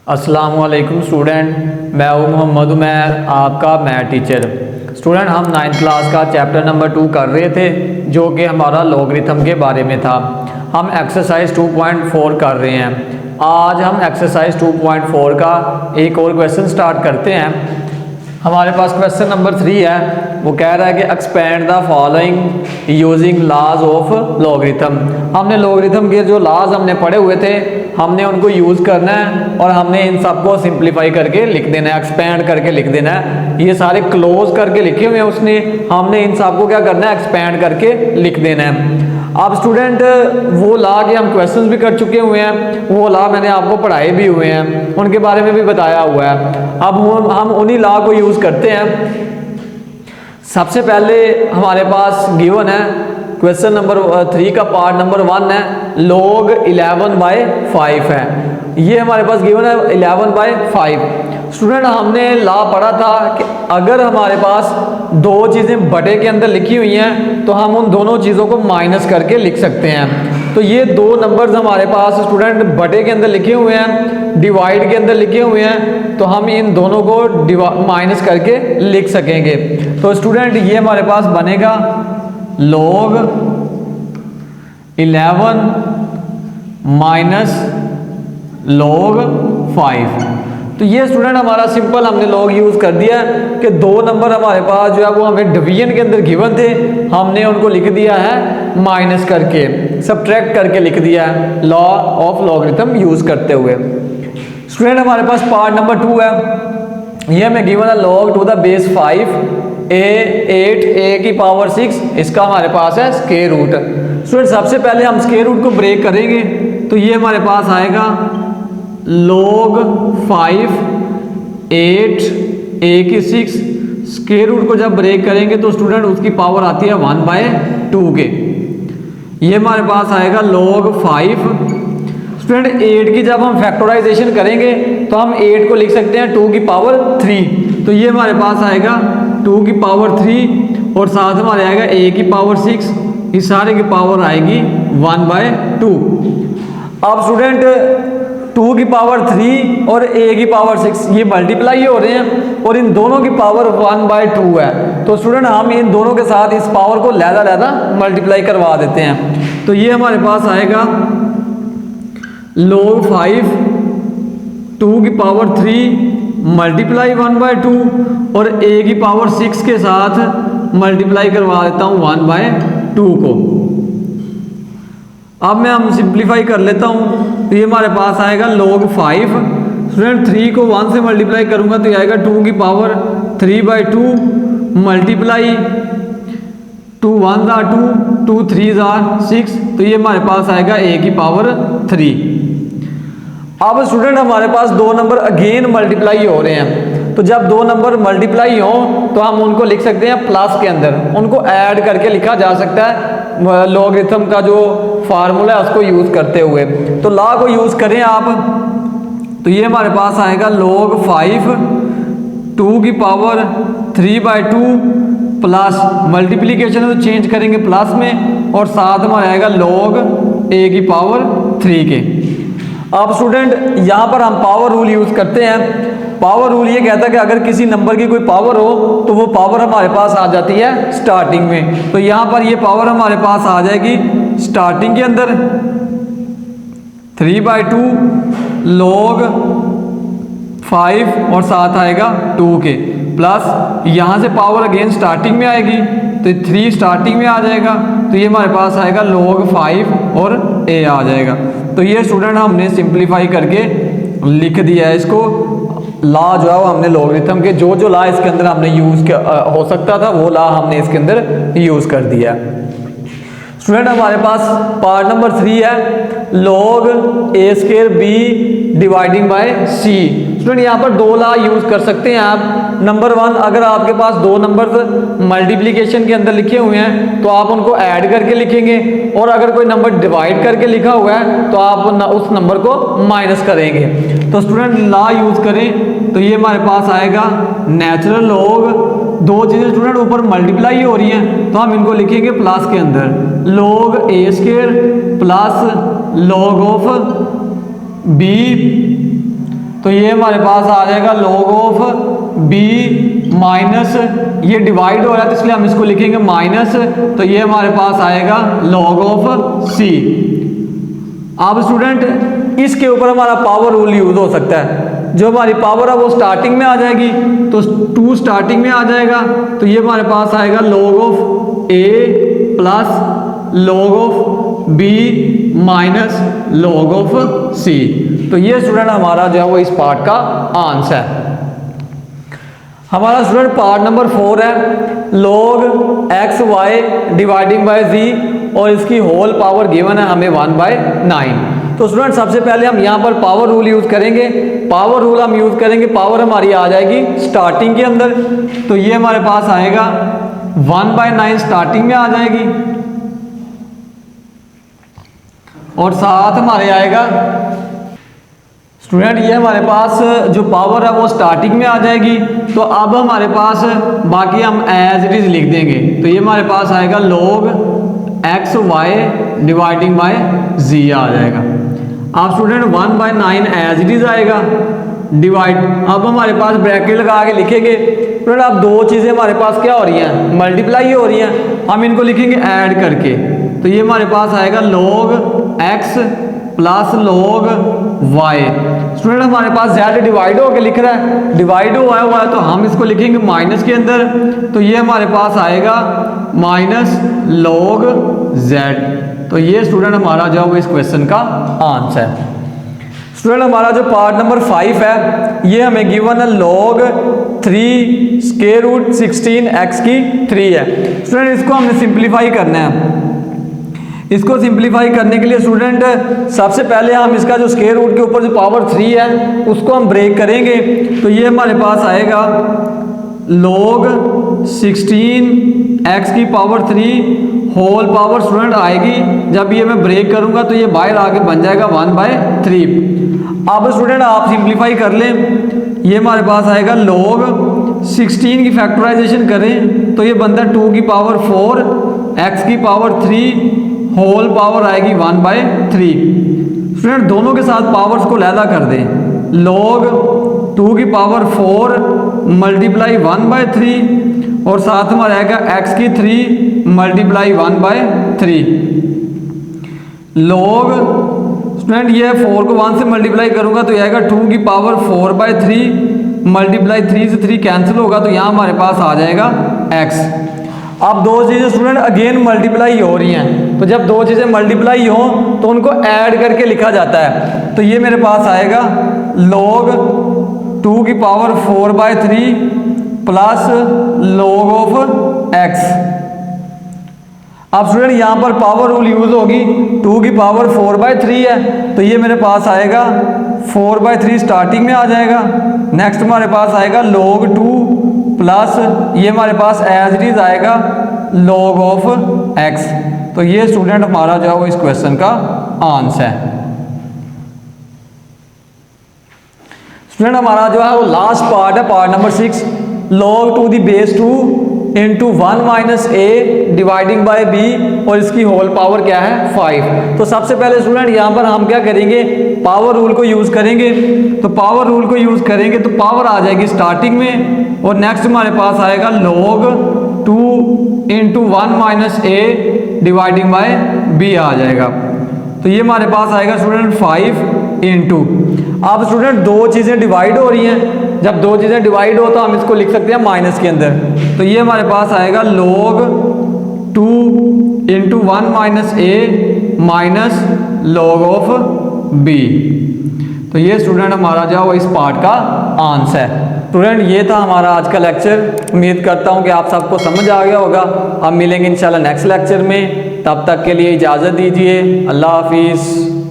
अस्सलामुअलैकुम स्टूडेंट, मैं हूँ मोहम्मद उमैर, आपका मैथ टीचर। स्टूडेंट, हम 9th क्लास का चैप्टर नंबर 2 कर रहे थे जो कि हमारा लॉगरिथम के बारे में था। हम एक्सरसाइज 2.4 कर रहे हैं। आज हम एक्सरसाइज 2.4 का एक और क्वेश्चन स्टार्ट करते हैं। हमारे पास क्वेश्चन नंबर 3 है। वो कह रहा है कि expand the following using laws of logarithm. हमने लॉगरिथम के जो लॉज हमने पढ़े हुए थे, हमने उनको यूज़ करना है और हमने इन सबको सिंप्लीफाई करके लिख देना है, एक्सपेंड करके लिख देना है। ये सारे क्लोज करके लिखे हुए हैं उसने, हमने इन सबको क्या करना है, एक्सपेंड करके लिख देना है। अब स्टूडेंट, वो लॉ के हम क्वेश्चंस भी कर चुके हुए हैं, वो लॉ मैंने आपको पढ़ाए भी हुए हैं, उनके बारे में भी बताया हुआ है। अब हम उन्हीं लॉ को यूज़ करते हैं। सबसे पहले हमारे पास गिवन है क्वेश्चन नंबर 3 का पार्ट नंबर 1 है, log 11/5 है। ये हमारे पास गिवन है 11/5। स्टूडेंट, हमने लॉ पढ़ा था कि अगर हमारे पास दो चीज़ें बटे के अंदर लिखी हुई हैं तो हम उन दोनों चीज़ों को माइनस करके लिख सकते हैं। तो ये दो नंबर्स हमारे पास स्टूडेंट बटे के अंदर लिखे हुए हैं, डिवाइड के अंदर लिखे हुए हैं, तो हम इन दोनों को माइनस करके लिख सकेंगे। तो स्टूडेंट, ये हमारे पास बनेगा log 11 माइनस log 5। तो ये स्टूडेंट हमारा सिंपल हमने log यूज़ कर दिया कि दो नंबर हमारे पास जो है वो हमें डिवीजन के अंदर गिवन थे, हमने उनको लिख दिया है माइनस करके, सब्ट्रैक्ट करके लिख दिया है लॉ ऑफ लॉगरिथम यूज़ करते हुए। स्टूडेंट, हमारे पास पार्ट नंबर 2 है। ये हमें गिवन है log to the base 5 8 a की पावर 6, इसका हमारे पास है स्क्वायर रूट। स्टूडेंट, सबसे पहले हम स्क्वायर रूट को ब्रेक करेंगे तो ये हमारे पास आएगा log 5 8 a की 6। स्क्वायर रूट को जब ब्रेक करेंगे तो स्टूडेंट उसकी पावर आती है 1/2 के। ये हमारे पास आएगा log 5। स्टूडेंट, 8 की जब हम फैक्टराइजेशन करेंगे तो हम 8 को लिख सकते हैं 2 की पावर 3। तो ये हमारे पास आएगा 2 की पावर 3 और साथ हमारे आएगा a की पावर 6, इस सारे की पावर आएगी 1/2। अब स्टूडेंट, 2 की पावर 3 और a की पावर 6 ये मल्टीप्लाई हो रहे हैं और इन दोनों की पावर 1/2 है। तो स्टूडेंट, हम इन दोनों के साथ इस पावर को लहदा मल्टीप्लाई करवा देते हैं। तो ये हमारे पास आएगा log 5 2 की पावर 3 मल्टीप्लाई 1/2 और a की पावर 6 के साथ मल्टीप्लाई करवा देता हूँ 1/2 को। अब हम सिंप्लीफाई कर लेता हूँ तो ये हमारे पास आएगा log 5। स्टूडेंट, 3 को 1 से मल्टीप्लाई करूँगा तो ये आएगा 2 की पावर 3/2 मल्टीप्लाई 2 1 2 2 3 6। तो ये हमारे पास आएगा a की पावर 3। अब स्टूडेंट, हमारे पास दो नंबर अगेन मल्टीप्लाई हो रहे हैं, तो जब दो नंबर मल्टीप्लाई हो तो हम उनको लिख सकते हैं प्लस के अंदर, उनको ऐड करके लिखा जा सकता है लॉगरिथम का जो फार्मूला है उसको यूज़ करते हुए। तो लॉ को यूज़ करें आप, तो ये हमारे पास आएगा log 5 2 की पावर 3/2 प्लस मल्टीप्लीकेशन तो चेंज करेंगे प्लस में और साथ हमारा आएगा log a की पावर 3 के। अब स्टूडेंट, यहाँ पर हम पावर रूल यूज़ करते हैं। पावर रूल ये कहता है कि अगर किसी नंबर की कोई पावर हो तो वो पावर हमारे पास आ जाती है स्टार्टिंग में। तो यहाँ पर ये पावर हमारे पास आ जाएगी स्टार्टिंग के अंदर 3/2 log 5 और साथ आएगा 2 के, प्लस यहाँ से पावर अगेन स्टार्टिंग में आएगी तो 3 स्टार्टिंग में आ जाएगा। तो ये हमारे पास आएगा log 5 और a आ जाएगा। तो ये स्टूडेंट हमने सिंप्लीफाई करके लिख दिया है इसको। लॉ जो है वो हमने लॉगरिथम के जो लॉ इसके अंदर हमने यूज़ हो सकता था वो लॉ हमने इसके अंदर यूज़ कर दिया। स्टूडेंट, हमारे पास पार्ट नंबर 3 है log a² b dividing by c। Student, यहाँ पर दो लॉ यूज़ कर सकते हैं आप। नंबर 1, अगर आपके पास दो नंबर मल्टीप्लिकेशन के अंदर लिखे हुए हैं तो आप उनको ऐड करके लिखेंगे, और अगर कोई नंबर डिवाइड करके लिखा हुआ है तो आप उस नंबर को माइनस करेंगे। तो स्टूडेंट, लॉ यूज़ करें तो ये हमारे पास आएगा नेचुरल लॉग, दो चीज़ें स्टूडेंट ऊपर मल्टीप्लाई हो रही हैं तो हम इनको लिखेंगे प्लस के अंदर, log a² plus log of b तो ये हमारे पास आ जाएगा log ऑफ b माइनस, ये डिवाइड हो रहा है तो इसलिए हम इसको लिखेंगे माइनस, तो ये हमारे पास आएगा log ऑफ c। अब स्टूडेंट इसके ऊपर हमारा पावर रूल यूज हो सकता है, जो हमारी पावर है वो स्टार्टिंग में आ जाएगी, तो 2 स्टार्टिंग में आ जाएगा, तो ये हमारे पास आएगा log of a plus log of b minus log of c। तो ये स्टूडेंट हमारा जो है वो इस पार्ट का आंसर है। हमारा स्टूडेंट पार्ट नंबर 4 है log x y dividing by z और इसकी होल पावर गिवन है हमें 1/9। तो स्टूडेंट सबसे पहले हम यहाँ पर पावर रूल यूज करेंगे। पावर रूल हम यूज करेंगे, पावर हमारी आ जाएगी स्टार्टिंग के अंदर, तो ये हमारे पास आएगा 1/9 स्टार्टिंग में आ जाएगी और साथ हमारे आएगा स्टूडेंट ये हमारे पास जो पावर है वो स्टार्टिंग में आ जाएगी। तो अब हमारे पास बाकी हम एज इट इज लिख देंगे, तो ये हमारे पास आएगा log x y dividing by z आ जाएगा। अब स्टूडेंट 1/9 एज इट इज आएगा डिवाइड, अब हमारे पास ब्रैकेट लगा के लिखेंगे। स्टूडेंट अब दो चीज़ें हमारे पास क्या हो रही हैं, मल्टीप्लाई हो रही हैं, हम इनको लिखेंगे ऐड करके, तो ये हमारे पास आएगा log x plus log y। Student हमारे पास z डिवाइड होकर लिख रहा है, डिवाइड हुआ है तो हम इसको लिखेंगे माइनस के अंदर, तो ये हमारे पास आएगा माइनस log z। तो ये स्टूडेंट हमारा जो है वो इस क्वेश्चन का आंसर है। स्टूडेंट हमारा जो पार्ट नंबर 5 है ये हमें गिवन है log 3 स्क्वायर रूट 16 x की 3 है। स्टूडेंट इसको हमने सिंप्लीफाई करना है। इसको सिंप्लीफाई करने के लिए स्टूडेंट सबसे पहले हम इसका जो स्क्वायर रूट के ऊपर जो पावर 3 है उसको हम ब्रेक करेंगे, तो ये हमारे पास आएगा log 16 x की पावर 3 होल पावर स्टूडेंट आएगी, जब ये मैं ब्रेक करूंगा तो ये बाहर आके बन जाएगा 1/3। अब स्टूडेंट आप सिंप्लीफाई कर लें, ये हमारे पास आएगा log 16 की फैक्टराइजेशन करें तो ये बनता है 2 की पावर 4 x की पावर 3 होल पावर आएगी 1/3। स्टूडेंट दोनों के साथ पावर्स को लैदा कर दें, log 2 की पावर 4 मल्टीप्लाई 1/3 और साथ हमारा आएगा x की 3 मल्टीप्लाई 1/3 log। स्टूडेंट ये 4 को 1 से मल्टीप्लाई करूंगा तो ये आएगा 2 की पावर 4/3 मल्टीप्लाई 3 से 3 कैंसिल होगा, तो यहाँ हमारे पास आ जाएगा x। अब दो चीज़ें स्टूडेंट अगेन मल्टीप्लाई हो रही हैं, तो जब दो चीज़ें मल्टीप्लाई हो तो उनको ऐड करके लिखा जाता है, तो ये मेरे पास आएगा log 2 की power 4/3 plus log of x। अब स्टूडेंट यहाँ पर पावर रूल यूज होगी, 2 की पावर 4/3 है तो ये मेरे पास आएगा 4/3 स्टार्टिंग में आ जाएगा। नेक्स्ट हमारे पास आएगा log 2 प्लस ये हमारे पास एज इट इज आएगा log ऑफ x। तो ये स्टूडेंट हमारा जो है वो इस क्वेश्चन का आंसर है। स्टूडेंट हमारा जो है वो लास्ट पार्ट है part number 6 log to the base 2 into 1 minus a dividing by b और इसकी होल पावर क्या है 5। तो सबसे पहले स्टूडेंट यहाँ पर हम क्या करेंगे, पावर रूल को यूज करेंगे। तो पावर रूल को यूज करेंगे तो पावर आ जाएगी स्टार्टिंग में और नेक्स्ट हमारे पास आएगा log 2 into 1 minus a dividing by b आ जाएगा। तो ये हमारे पास आएगा स्टूडेंट 5 इंटू। अब स्टूडेंट दो चीज़ें डिवाइड हो रही हैं, जब दो चीज़ें डिवाइड हो तो हम इसको लिख सकते हैं माइनस के अंदर, तो ये हमारे पास आएगा log 2 into 1 minus a minus log of b। तो ये स्टूडेंट हमारा जो है वो इस पार्ट का आंसर है। स्टूडेंट ये था हमारा आज का लेक्चर, उम्मीद करता हूँ कि आप सबको समझ आ गया होगा। अब मिलेंगे इंशाल्लाह नेक्स्ट लेक्चर में, तब तक के लिए इजाज़त दीजिए। अल्लाह हाफिज़।